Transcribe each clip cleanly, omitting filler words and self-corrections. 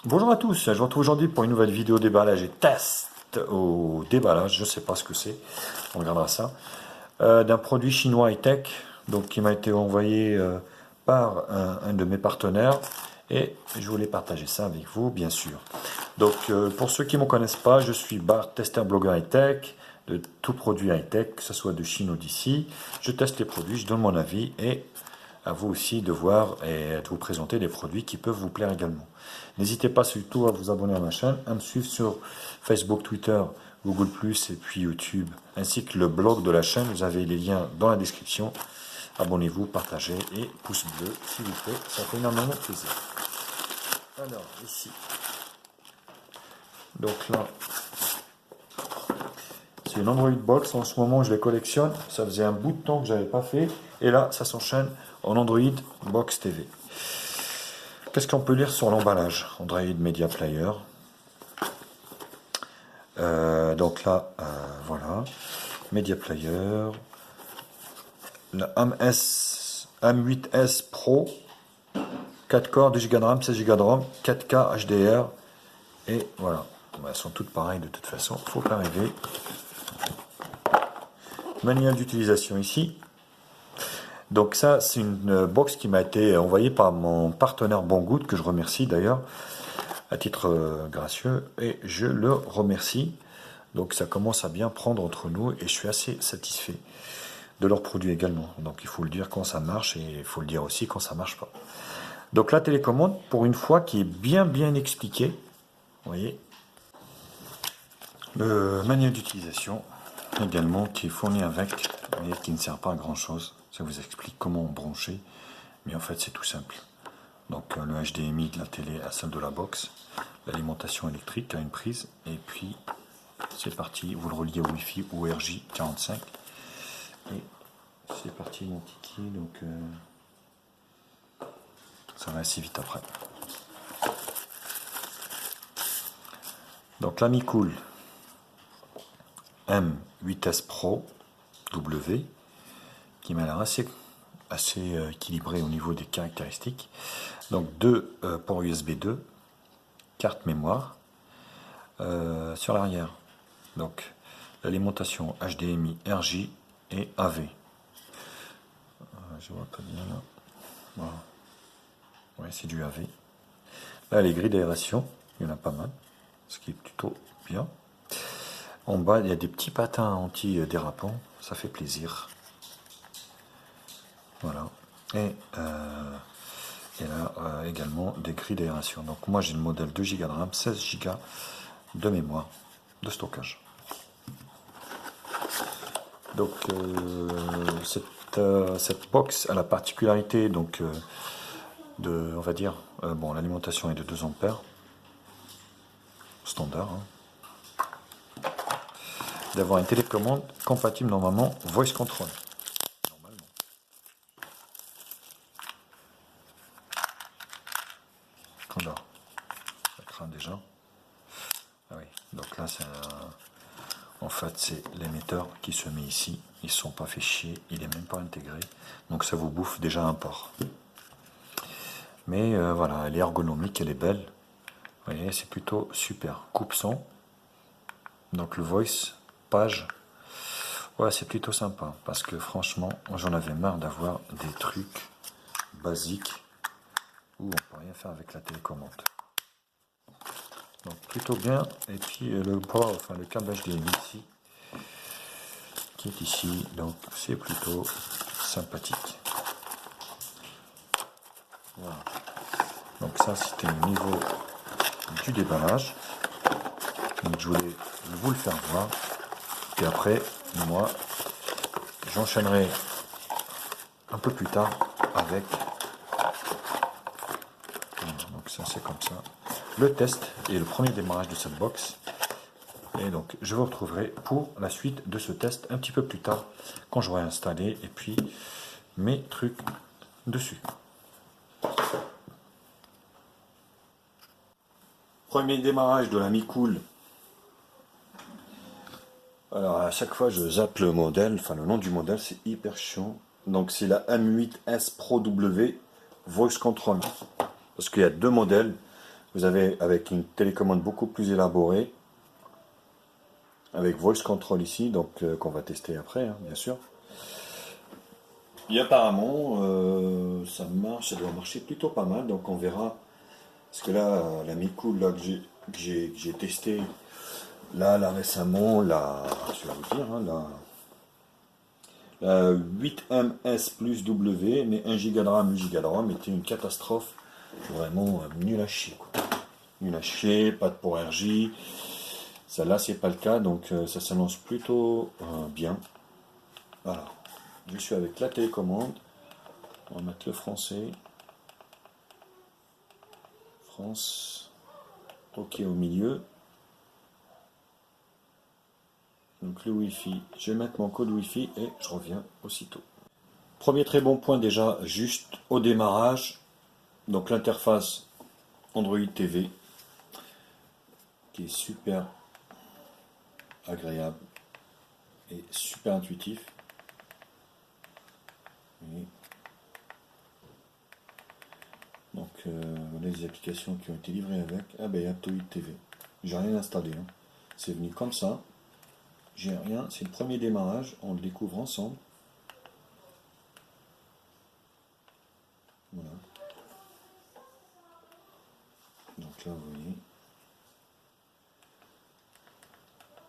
Bonjour à tous, je vous retrouve aujourd'hui pour une nouvelle vidéo déballage et test au déballage, je ne sais pas ce que c'est, on regardera ça, d'un produit chinois high-tech, donc qui m'a été envoyé par un de mes partenaires et je voulais partager ça avec vous bien sûr. Donc pour ceux qui ne me connaissent pas, je suis Bart, testeur blogueur high-tech, de tout produit high-tech, que ce soit de Chine ou d'ici. Je teste les produits, je donne mon avis et à vous aussi de voir et de vous présenter des produits qui peuvent vous plaire également. N'hésitez pas surtout à vous abonner à ma chaîne, à me suivre sur Facebook, Twitter, Google+, et puis YouTube, ainsi que le blog de la chaîne. Vous avez les liens dans la description. Abonnez-vous, partagez et pouce bleu, s'il vous plaît, ça fait énormément plaisir. Alors, ici. Donc là, c'est une Android Box. En ce moment, je les collectionne. Ça faisait un bout de temps que je n'avais pas fait. Et là, ça s'enchaîne en Android Box TV. Qu'est-ce qu'on peut lire sur l'emballage? Android Media Player. Donc là, voilà. Media Player. Le AM8S Pro. 4 corps, 2 Go de RAM, 16 Go de RAM, 4K HDR. Et voilà. Elles sont toutes pareilles de toute façon. Faut pas rêver. Manuel d'utilisation ici. Donc ça, c'est une box qui m'a été envoyée par mon partenaire Banggood, que je remercie d'ailleurs, à titre gracieux, et je le remercie. Donc ça commence à bien prendre entre nous, et je suis assez satisfait de leurs produits également. Donc il faut le dire quand ça marche, et il faut le dire aussi quand ça marche pas. Donc la télécommande, pour une fois, qui est bien expliquée, vous voyez. Le manuel d'utilisation, également, qui est fourni avec, vous voyez, qui ne sert pas à grand chose. Ça vous explique comment brancher, mais en fait c'est tout simple. Donc le HDMI de la télé à celle de la box, l'alimentation électrique à une prise, et puis c'est parti, vous le reliez au Wi-Fi ou RJ45, et c'est parti mon kiki, donc ça va assez vite après. Donc la Mi Cool M8S Pro W, qui m'a l'air assez équilibré au niveau des caractéristiques. Donc deux ports USB 2, carte mémoire sur l'arrière. Donc l'alimentation HDMI, RJ et AV. Je vois pas bien là. Voilà. Ouais, c'est du AV. Là, les grilles d'aération, il y en a pas mal, ce qui est plutôt bien. En bas, il y a des petits patins anti-dérapants, ça fait plaisir. Voilà. Et là également des grilles d'aération. Donc moi j'ai le modèle 2 Go de RAM, 16 Go de mémoire de stockage. Donc cette box a la particularité donc de, on va dire, bon, l'alimentation est de 2 ampères standard, hein, d'avoir une télécommande compatible normalement voice control. Normalement. Alors, ça craint déjà. Ah oui, donc là c'est en fait c'est l'émetteur qui se met ici. Ils ne sont pas fait chier, il n'est même pas intégré. Donc ça vous bouffe déjà un port. Mais voilà, elle est ergonomique, elle est belle. Vous voyez, c'est plutôt super. Coupe son. Donc le voice, page. Ouais, c'est plutôt sympa. Parce que franchement, j'en avais marre d'avoir des trucs basiques où on ne peut rien faire avec la télécommande. Donc plutôt bien. Et puis le port, enfin le câble HDMI ici, qui est ici. Donc c'est plutôt sympathique. Voilà. Donc ça c'était le niveau du déballage. Donc je voulais vous le faire voir. Et après, moi, j'enchaînerai un peu plus tard avec. Donc ça c'est comme ça. Le test et le premier démarrage de cette box. Et donc je vous retrouverai pour la suite de ce test un petit peu plus tard quand j'aurai installé et puis mes trucs dessus. Premier démarrage de la Mi Cool. Alors à chaque fois je zappe le modèle, enfin le nom du modèle, c'est hyper chiant. Donc c'est la M8S Pro W Voice Control. Parce qu'il y a deux modèles. Vous avez avec une télécommande beaucoup plus élaborée, avec voice control ici, donc qu'on va tester après, hein, bien sûr. Et apparemment, ça marche, ça doit marcher plutôt pas mal, donc on verra. Parce que là, la Mi-Cool là, que j'ai testé, là récemment, je vais vous dire, hein, la 8MS plus W, mais 1 Go de RAM, 8 Go de RAM, était une catastrophe, vraiment nul à chier, quoi. Nul à chier, pas de Power RJ. Celle-là, c'est pas le cas, donc ça s'annonce plutôt bien. Voilà. Je suis avec la télécommande. On va mettre le français. France. OK au milieu. Donc le Wi-Fi. Je vais mettre mon code Wi-Fi et je reviens aussitôt. Premier très bon point déjà, juste au démarrage. Donc l'interface Android TV qui est super agréable et super intuitif. Et donc les applications qui ont été livrées avec. Ah ben Aptoid TV. J'ai rien installé. Hein. C'est venu comme ça. J'ai rien. C'est le premier démarrage. On le découvre ensemble. Voilà. Donc là vous voyez.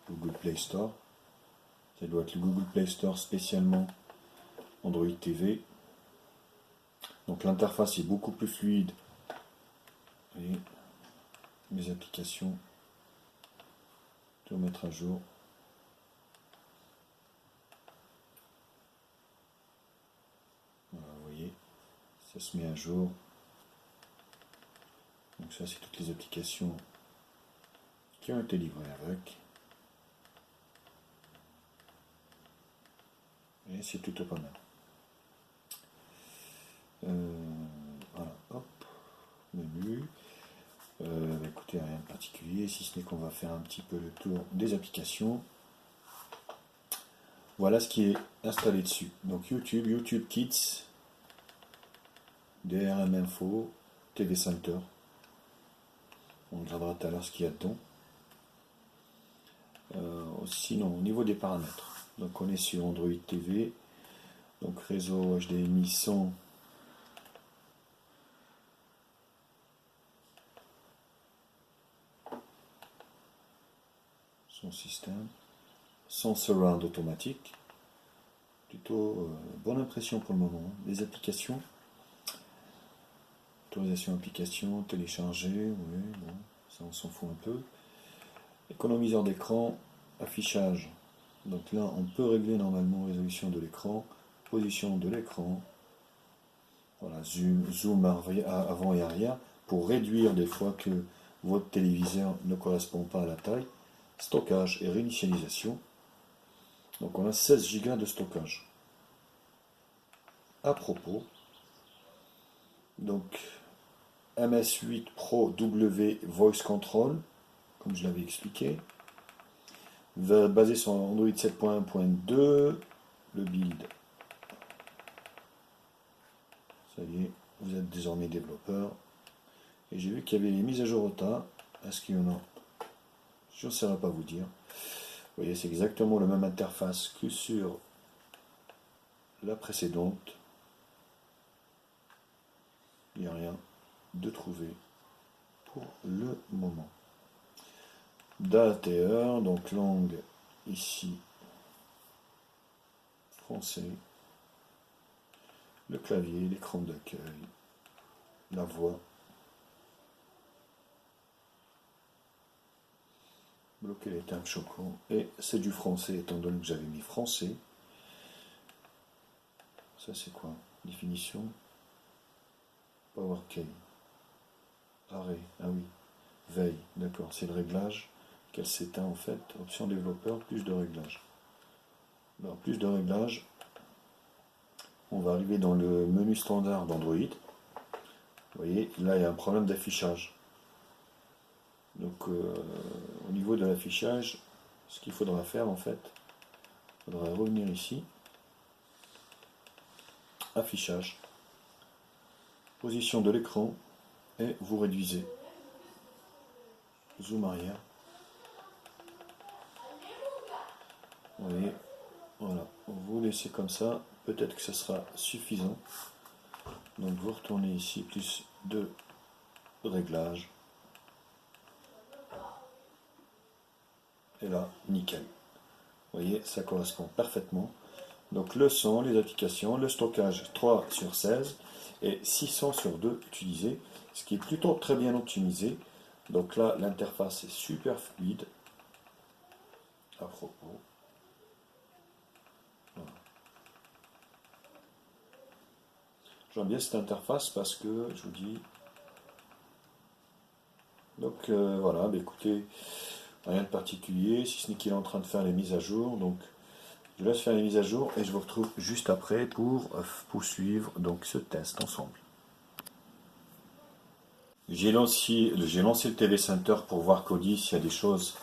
Google Play Store. Ça doit être le Google Play Store spécialement Android TV. Donc l'interface est beaucoup plus fluide. Et mes applications, tout mettre à jour. Voilà, vous voyez, ça se met à jour. Donc ça c'est toutes les applications qui ont été livrées avec. Et c'est plutôt pas mal. Voilà, hop, menu. Écoutez, rien de particulier, si ce n'est qu'on va faire un petit peu le tour des applications. Voilà ce qui est installé dessus. Donc YouTube, YouTube Kids, DRM Info, TV Center. On regardera tout à l'heure ce qu'il y a dedans. Sinon, au niveau des paramètres, donc on est sur Android TV, donc réseau HDMI son système, son surround automatique, plutôt bonne impression pour le moment. Les applications, autorisation application, télécharger, oui, bon, ça on s'en fout un peu. Économiseur d'écran, affichage. Donc là, on peut régler normalement résolution de l'écran, position de l'écran, voilà, zoom avant et arrière, pour réduire des fois que votre téléviseur ne correspond pas à la taille. Stockage et réinitialisation. Donc on a 16 Go de stockage. À propos, donc MS8 Pro W Voice Control, comme je l'avais expliqué, basé sur Android 7.1.2, le build. Ça y est, vous êtes désormais développeur. Et j'ai vu qu'il y avait les mises à jour au tas. Est-ce qu'il y en a? Je ne saurais pas vous dire. Vous voyez, c'est exactement la même interface que sur la précédente. Il n'y a rien de trouvé pour le moment. Date et heure, donc langue ici, français, le clavier, l'écran d'accueil, la voix, bloquer les termes choquants, et c'est du français étant donné que j'avais mis français. Ça c'est quoi? Définition, power key, arrêt, ah oui, veille, d'accord, c'est le réglage qu'elle s'éteint en fait, option développeur, plus de réglages. Alors plus de réglages, on va arriver dans le menu standard d'Android. Vous voyez, là il y a un problème d'affichage. Donc au niveau de l'affichage, ce qu'il faudra faire en fait, il faudra revenir ici, affichage, position de l'écran, et vous réduisez. zoom arrière. Vous voyez, voilà, vous laissez comme ça, peut-être que ce sera suffisant. Donc vous retournez ici, plus de réglages. Et là, nickel. Vous voyez, ça correspond parfaitement. Donc le son, les applications, le stockage 3/16 et 600/2 utilisé, ce qui est plutôt très bien optimisé. Donc là, l'interface est super fluide. À propos. Voilà. J'aime bien cette interface parce que, je vous dis... Donc voilà, bah, écoutez, rien de particulier, si ce n'est qu'il est en train de faire les mises à jour. Donc je laisse faire les mises à jour et je vous retrouve juste après pour poursuivre donc, ce test ensemble. J'ai lancé le TV Center pour voir Kodi s'il y a des choses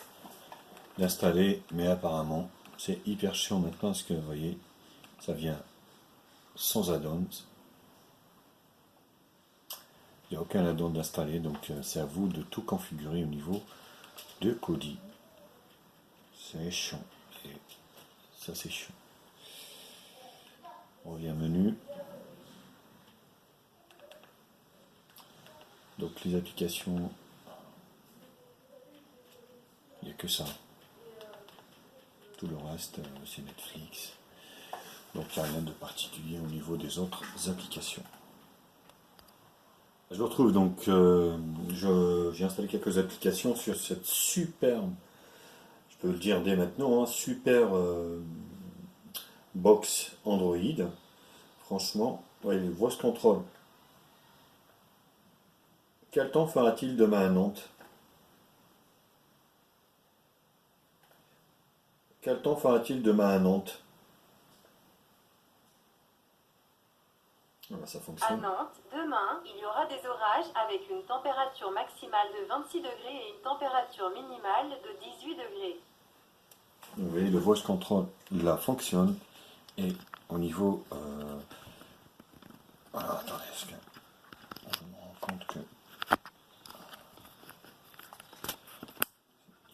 d'installer, mais apparemment c'est hyper chiant maintenant parce que vous voyez, ça vient sans add-ons. Il n'y a aucun add-on d'installer, donc c'est à vous de tout configurer au niveau de Kodi. C'est chiant. Et ça c'est chiant. On revient menu. Donc les applications, il n'y a que ça. Tout le reste, c'est Netflix. Donc il n'y a rien de particulier au niveau des autres applications. Je vous retrouve donc, j'ai installé quelques applications sur cette superbe, je peux le dire dès maintenant, hein, super box Android. Franchement, voyez, voice control. Quel temps fera-t-il demain à Nantes? Quel temps fera-t-il demain à Nantes? Voilà, ça À fonctionne. Nantes, demain, il y aura des orages avec une température maximale de 26 degrés et une température minimale de 18 degrés. Vous voyez, le voice control là fonctionne. Et au niveau... alors attendez, est-ce que je me rends compte que...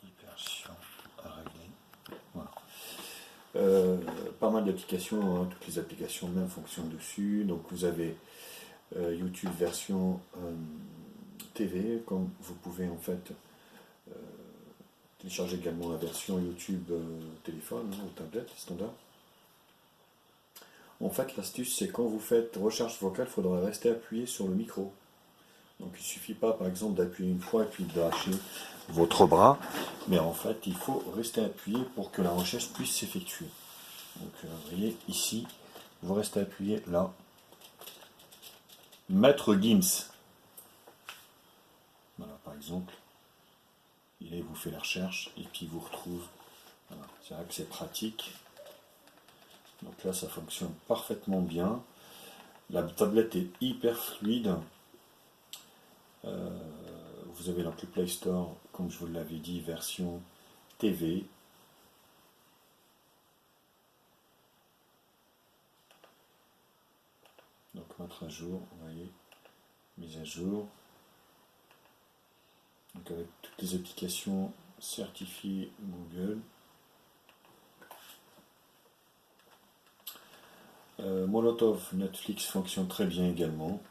Hyper chiant à régler. Voilà. Pas mal d'applications, hein, toutes les applications même fonctionnent dessus. Donc vous avez YouTube version TV, comme vous pouvez en fait télécharger également la version YouTube téléphone hein, ou tablette standard. En fait, l'astuce, c'est quand vous faites recherche vocale, il faudra rester appuyé sur le micro. Donc il ne suffit pas, par exemple, d'appuyer une fois et puis de lâcher votre bras, mais en fait, il faut rester appuyé pour que la recherche puisse s'effectuer. Donc vous voyez, ici, vous restez appuyé là. Maître Gims. Voilà, par exemple, il vous fait la recherche et puis il vous retrouve. Voilà, c'est vrai que c'est pratique. Donc là, ça fonctionne parfaitement bien. La tablette est hyper fluide. Vous avez l'appli Play Store, comme je vous l'avais dit, version TV. Donc mettre à jour, vous voyez, mise à jour. Donc avec toutes les applications certifiées Google. Molotov Netflix fonctionne très bien également.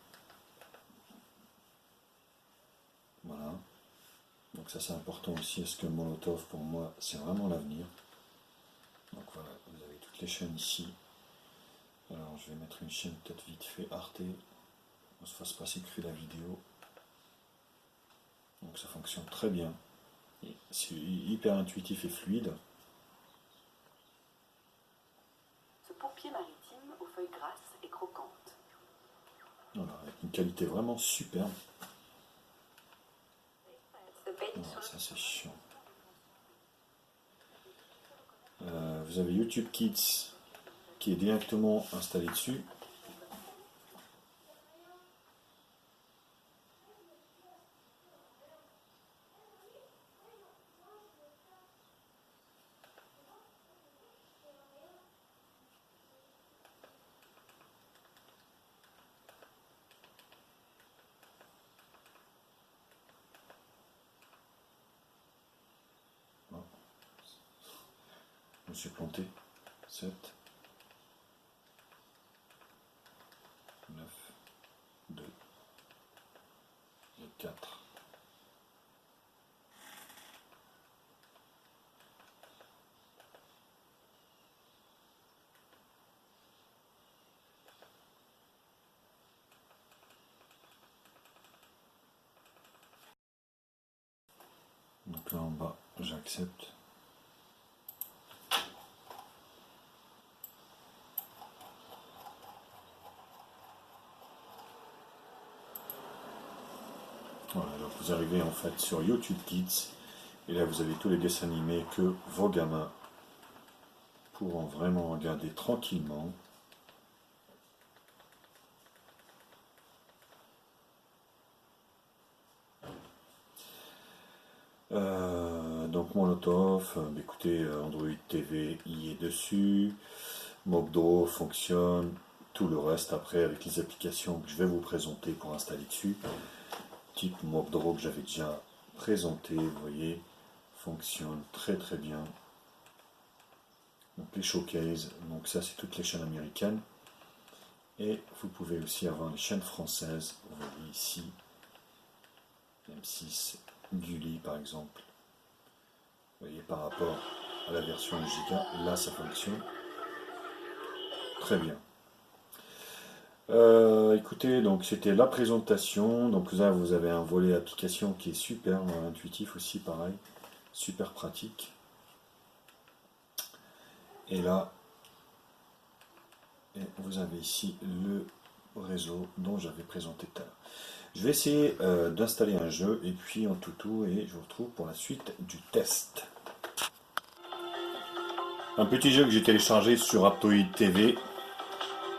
Voilà. Donc ça c'est important aussi, parce que Molotov pour moi c'est vraiment l'avenir. Donc voilà, vous avez toutes les chaînes ici. Alors je vais mettre une chaîne peut-être vite fait, Arte. On se fasse passer que fait la vidéo. Donc ça fonctionne très bien. C'est hyper intuitif et fluide. Ce pourpier maritime aux feuilles grasses et croquantes. Voilà, avec une qualité vraiment superbe. Voilà, ça c'est chiant. Vous avez YouTube Kids qui est directement installé dessus. me suis planté. 7, 9, 2 et 4. Donc là en bas, j'accepte. Voilà, donc vous arrivez en fait sur YouTube Kids et là vous avez tous les dessins animés que vos gamins pourront vraiment regarder tranquillement. Donc Molotov, écoutez, Android TV y est dessus, Mobdro fonctionne, tout le reste après avec les applications que je vais vous présenter pour installer dessus, type Mobdro que j'avais déjà présenté, vous voyez, fonctionne très très bien. Donc les showcases, donc ça c'est toutes les chaînes américaines, et vous pouvez aussi avoir les chaînes françaises, vous voyez ici, M6, Gulli par exemple. Vous voyez, par rapport à la version Giga, là ça fonctionne très bien. Écoutez, donc c'était la présentation. Donc là vous avez un volet application qui est super intuitif aussi, pareil, super pratique. Et là, vous avez ici le réseau dont j'avais présenté tout à l'heure. Je vais essayer d'installer un jeu et puis en toutou et je vous retrouve pour la suite du test. Un petit jeu que j'ai téléchargé sur Aptoide TV,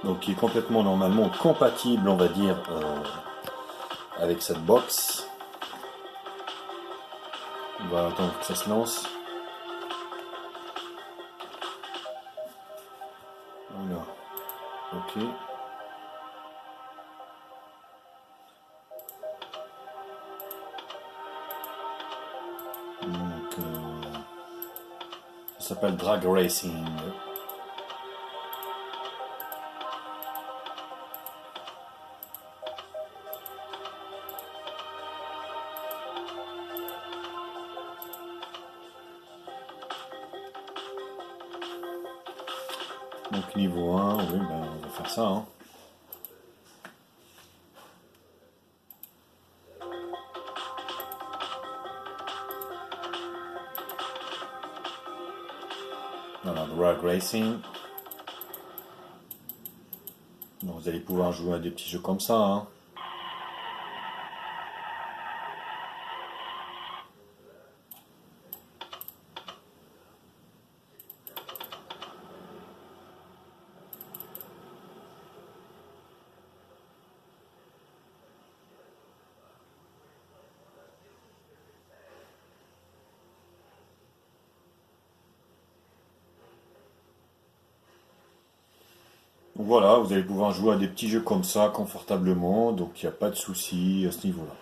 donc qui est complètement normalement compatible, on va dire, avec cette box. On va attendre que ça se lance. Voilà. Ok. Donc, ça s'appelle Drag Racing. Donc niveau 1, oui, ben, on va faire ça. Hein. Voilà, Drag Racing. Donc, vous allez pouvoir jouer à des petits jeux comme ça. Hein. Donc voilà, vous allez pouvoir jouer à des petits jeux comme ça confortablement, donc il n'y a pas de souci à ce niveau-là.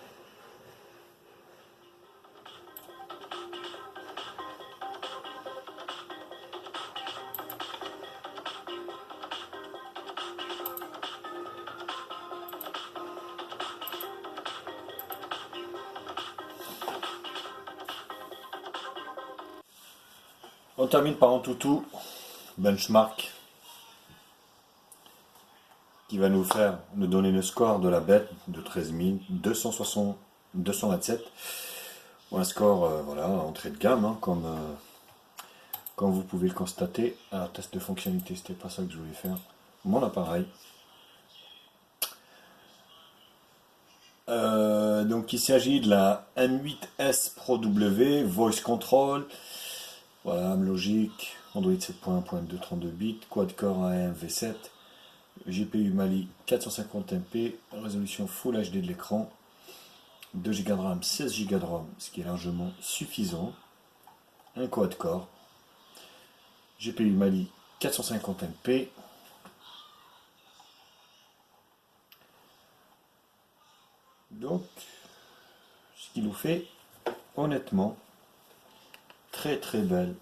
On termine par un toutou, benchmark, qui va nous donner le score de la bête de 13 227. Un score, voilà, entrée de gamme, hein, comme vous pouvez le constater. Alors, test de fonctionnalité, c'était pas ça que je voulais faire. Mon appareil. Donc il s'agit de la M8S Pro W Voice Control. Voilà, Logic, Android 7.1.2 32 bits, quad-core AM V7, GPU Mali 450 MP, résolution Full HD de l'écran, 2 Go de RAM, 16 Go de RAM, ce qui est largement suffisant, un quad-core, GPU Mali 450 MP, donc ce qui nous fait honnêtement très très belle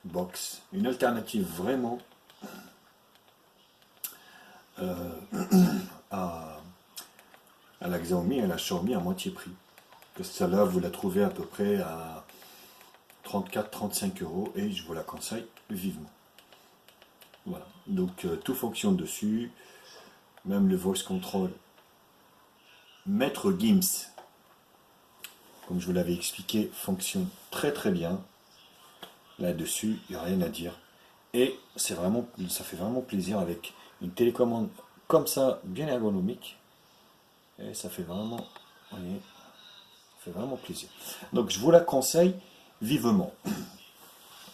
box, une alternative vraiment à, à la Xiaomi et à la Xiaomi à moitié prix. Que celle-là, vous la trouvez à peu près à 34-35 euros et je vous la conseille vivement. Voilà, donc tout fonctionne dessus, même le voice control. Maître Gims, comme je vous l'avais expliqué, fonctionne très très bien. Là-dessus, il n'y a rien à dire. Et c'est vraiment, ça fait vraiment plaisir avec une télécommande comme ça, bien ergonomique. Et ça fait vraiment, vous voyez, ça fait vraiment plaisir. Donc je vous la conseille vivement.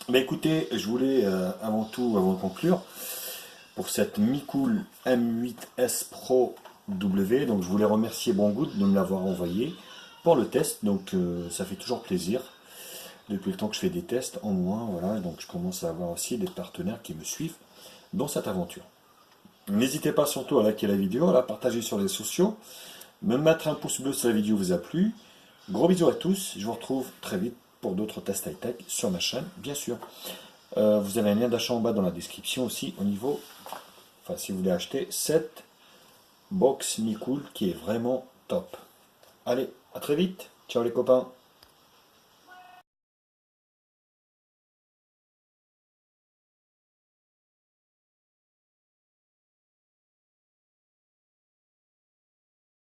Mais écoutez, je voulais avant tout, avant de conclure, pour cette Mi Cool M8S Pro W, donc je voulais remercier Banggood de me l'avoir envoyé pour le test. Donc ça fait toujours plaisir. Depuis le temps que je fais des tests, en moins, voilà, donc je commence à avoir aussi des partenaires qui me suivent dans cette aventure. N'hésitez pas surtout à liker la vidéo, à la partager sur les sociaux, me mettre un pouce bleu si la vidéo vous a plu. Gros bisous à tous, je vous retrouve très vite pour d'autres tests high-tech sur ma chaîne, bien sûr. Vous avez un lien d'achat en bas dans la description aussi au niveau, enfin si vous voulez acheter cette box Mi Cool qui est vraiment top. Allez, à très vite, ciao les copains.